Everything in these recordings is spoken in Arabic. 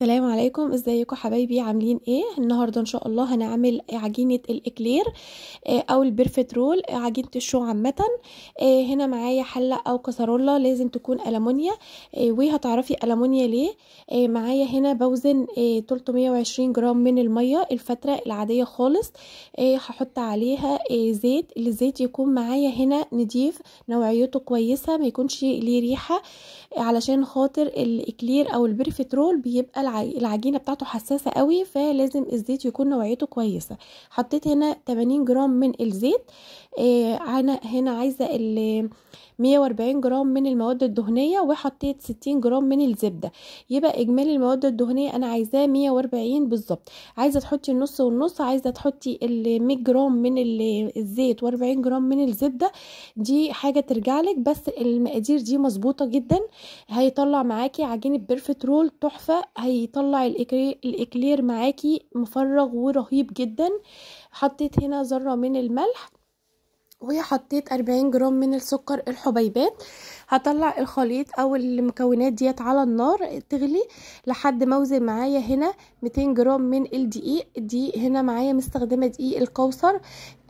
السلام عليكم، ازيكم حبايبي؟ عاملين ايه؟ النهارده ان شاء الله هنعمل عجينه الاكلير او البرفترول، عجينه الشو عامه. هنا معايا حله او كسرولة، لازم تكون ألمونيا. وهتعرفي ألمونيا ليه؟ معايا هنا بوزن 320 جرام من الميه الفتره العاديه خالص. هحط عليها زيت. الزيت يكون معايا هنا نضيف، نوعيته كويسه، ما يكونش ليه ريحه، علشان خاطر الاكلير او البرفترول بيبقى العجينه بتاعته حساسه قوي، فلازم الزيت يكون نوعيته كويسه. حطيت هنا 80 جرام من الزيت. انا هنا عايزه 140 جرام من المواد الدهنيه، وحطيت 60 جرام من الزبده. يبقى اجمالي المواد الدهنيه انا عايزاه 140 بالظبط. عايزه تحطي النص والنص، عايزه تحطي 100 جرام من الزيت و40 جرام من الزبده، دي حاجه ترجعلك، بس المقادير دي مظبوطه جدا. هيطلع معاكي عجينه بيرفكت رول تحفه، هيطلع الاكلير معاكي مفرغ ورهيب جدا. حطيت هنا ذره من الملح، وحطيت 40 جرام من السكر الحبيبات. هطلع الخليط او المكونات ديت على النار تغلي لحد ما اوزن معايا هنا 200 جرام من الدقيق. الدقيق هنا معايا مستخدمه دقيق الكوثر،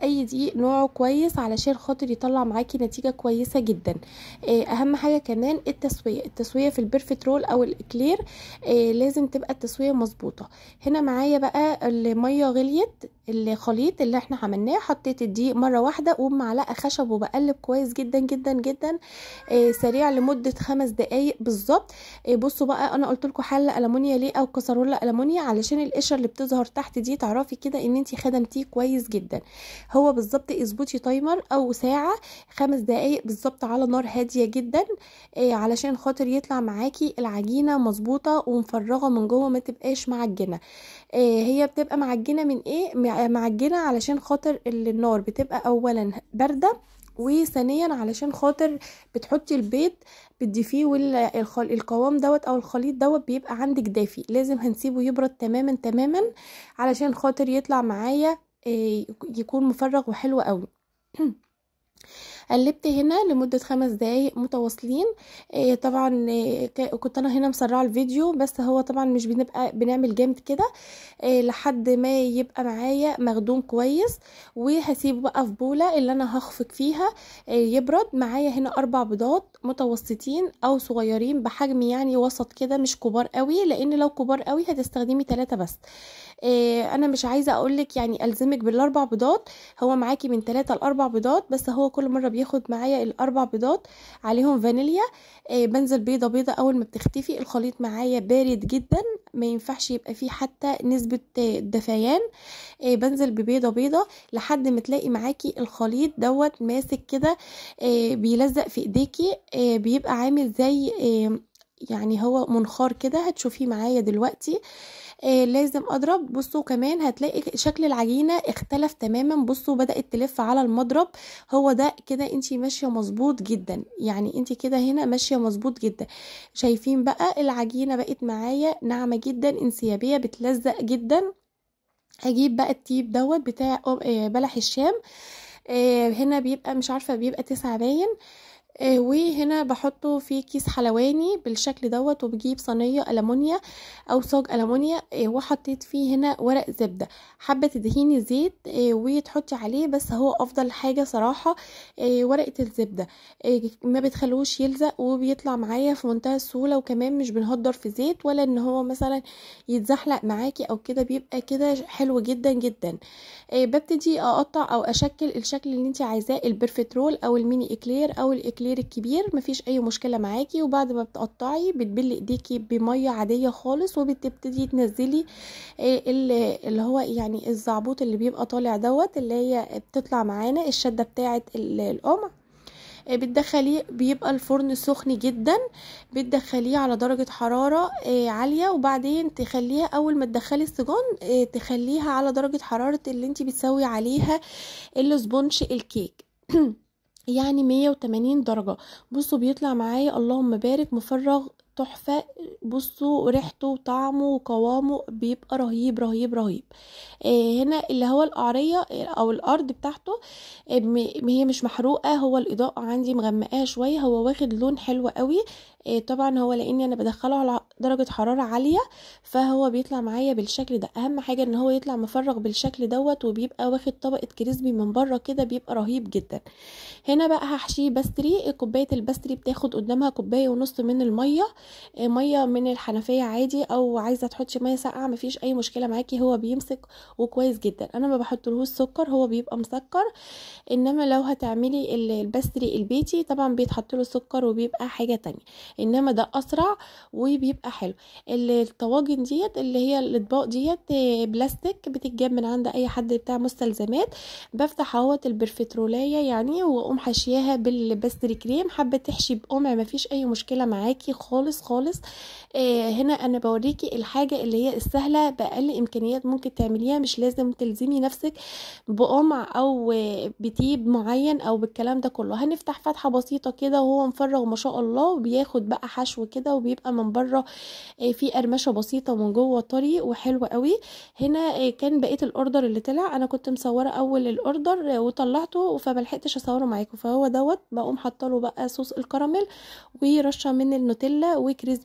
اي دقيق نوعه كويس علشان خاطر يطلع معاكي نتيجه كويسه جدا. اهم حاجه كمان التسويه في البيرفكت رول او الاكلير، لازم تبقى التسويه مظبوطه. هنا معايا بقى الميه غليت، الخليط اللي احنا عملناه، حطيت الدقيق مره واحده وبمعلقه خشب وبقلب كويس جدا جدا جدا، سريع لمده 5 دقايق بالظبط. بصوا بقى، انا قلت لكم حله ألمونيا ليه او كسرولة ألمونيا؟ علشان القشره اللي بتظهر تحت دي تعرفي كده ان انت خدمتيه كويس جدا. هو بالظبط اظبطي تايمر او ساعه، 5 دقايق بالظبط على نار هاديه جدا، علشان خاطر يطلع معاكي العجينه مظبوطه ومفرغه من جوه، ما تبقاش معجنه. هي بتبقى معجنه من ايه؟ معجنه علشان خاطر النار بتبقى اولا بارده، وثانيا علشان خاطر بتحطي البيض بتضيفيه، والقوام دوت او الخليط دوت بيبقى عندك دافي، لازم هنسيبه يبرد تماما تماما علشان خاطر يطلع معايا يكون مفرغ وحلو قوي. قلبت هنا لمدة 5 دقايق متواصلين. طبعا كنت انا هنا مسرعه الفيديو، بس هو طبعا مش بنبقى بنعمل جامد كده، لحد ما يبقى معايا مخدوم كويس. وهسيبه بقى في بولة اللي انا هخفق فيها يبرد. معايا هنا 4 بيضات متوسطين او صغيرين بحجم يعني وسط كده، مش كبار قوي، لان لو كبار قوي هتستخدمي 3 بس. انا مش عايزه اقولك يعني الزمك بال4 بيضات، هو معاكي من 3 ل4 بيضات، بس هو كل مره بياخد معايا ال4 بيضات عليهم فانيليا. بنزل بيضه بيضه اول ما بتختفي. الخليط معايا بارد جدا، ما ينفعش يبقى فيه حتى نسبه دفيان. بنزل ببيضه بيضه لحد ما تلاقي معاكي الخليط دوت ماسك كده، بيلزق في ايديكي، بيبقى عامل زي يعني هو منخار كده، هتشوفيه معايا دلوقتي. لازم اضرب. بصوا كمان هتلاقي شكل العجينه اختلف تماما، بصوا بدات تلف على المضرب. هو ده كده انتي ماشيه مظبوط جدا، يعني انتي كده هنا ماشيه مظبوط جدا. شايفين بقى العجينه بقت معايا ناعمه جدا، انسيابيه، بتلزق جدا. هجيب بقى التيب دوت بتاع بلح الشام. هنا بيبقى مش عارفه، بيبقى 9 باين. وهنا بحطه في كيس حلواني بالشكل دوت، وبجيب صينيه ألمونيا او صاج ألمونيا، وحطيت فيه هنا ورق زبده. حابه تدهيني زيت وتحطي عليه، بس هو افضل حاجه صراحه ورقه الزبده، ما بتخلوش يلزق وبيطلع معايا في منتهى السهوله، وكمان مش بنهدر في زيت ولا ان هو مثلا يتزحلق معاكي او كده، بيبقى كده حلو جدا جدا. ببتدي اقطع او اشكل الشكل اللي انت عايزاه، البيرفكت رول او الميني اكلير او الاكلير الكبير، مفيش اي مشكله معاكي. وبعد ما بتقطعي بتبلي ايديكي بميه عاديه خالص، وبتبتدي تنزلي اللي هو يعني الزعبوط اللي بيبقى طالع دوت، اللي هي بتطلع معانا الشده بتاعه القمع. بتدخليه، بيبقى الفرن سخن جدا، بتدخليه على درجة حرارة عالية، وبعدين تخليها اول ما تدخلي السجون تخليها على درجة حرارة اللي انت بتسوي عليها السبونش الكيك يعني 180 درجة. بصوا بيطلع معايا اللهم بارك مفرغ تحفة. بصوا ريحته وطعمه وقوامه بيبقى رهيب رهيب رهيب. هنا اللي هو القعرية او الارض بتاعته هي مش محروقة، هو الاضاءة عندي مغمقاها شوية، هو واخد لون حلو قوي. طبعا هو لاني انا بدخله على درجة حرارة عالية، فهو بيطلع معايا بالشكل ده. اهم حاجة ان هو يطلع مفرغ بالشكل دوت، وبيبقى واخد طبقة كريسبي من بره كده، بيبقى رهيب جدا. هنا بقى هحشيه باستري. كوبايه الباستري بتاخد قدامها كوبايه ونص من الميه، ميه من الحنفيه عادي، او عايزه تحطي ميه ساقعه مفيش اي مشكله معاكي، هو بيمسك وكويس جدا. انا ما بحطلهوش سكر، هو بيبقى مسكر. انما لو هتعملي الباستري البيتي طبعا بيتحط له سكر وبيبقى حاجه تانية، انما ده اسرع وبيبقى حلو. الطواجن ديت اللي هي الاطباق ديت بلاستيك، بتتجاب من عند اي حد بتاع مستلزمات. بفتح اهوت البرفيترولايه يعني، واقوم حاشياها بالباستري كريم. حابه تحشي بقمع مفيش اي مشكله معاكي خالص خالص. هنا انا بوريكي الحاجه اللي هي السهله باقل امكانيات ممكن تعمليها، مش لازم تلزمي نفسك بقمع او بتيب معين او بالكلام ده كله. هنفتح فتحه بسيطه كده وهو مفرغ ما شاء الله، وبياخد بقى حشو كده، وبيبقى من بره في قرمشه بسيطه، ومن جوه طري وحلو قوي. هنا كان بقيه الاوردر اللي طلع، انا كنت مصوره اول الاوردر وطلعته فملحقتش اصوره معاكم، فهو دوت بقوم حاطه له بقى صوص الكراميل ورشه من النوتيلا وكريز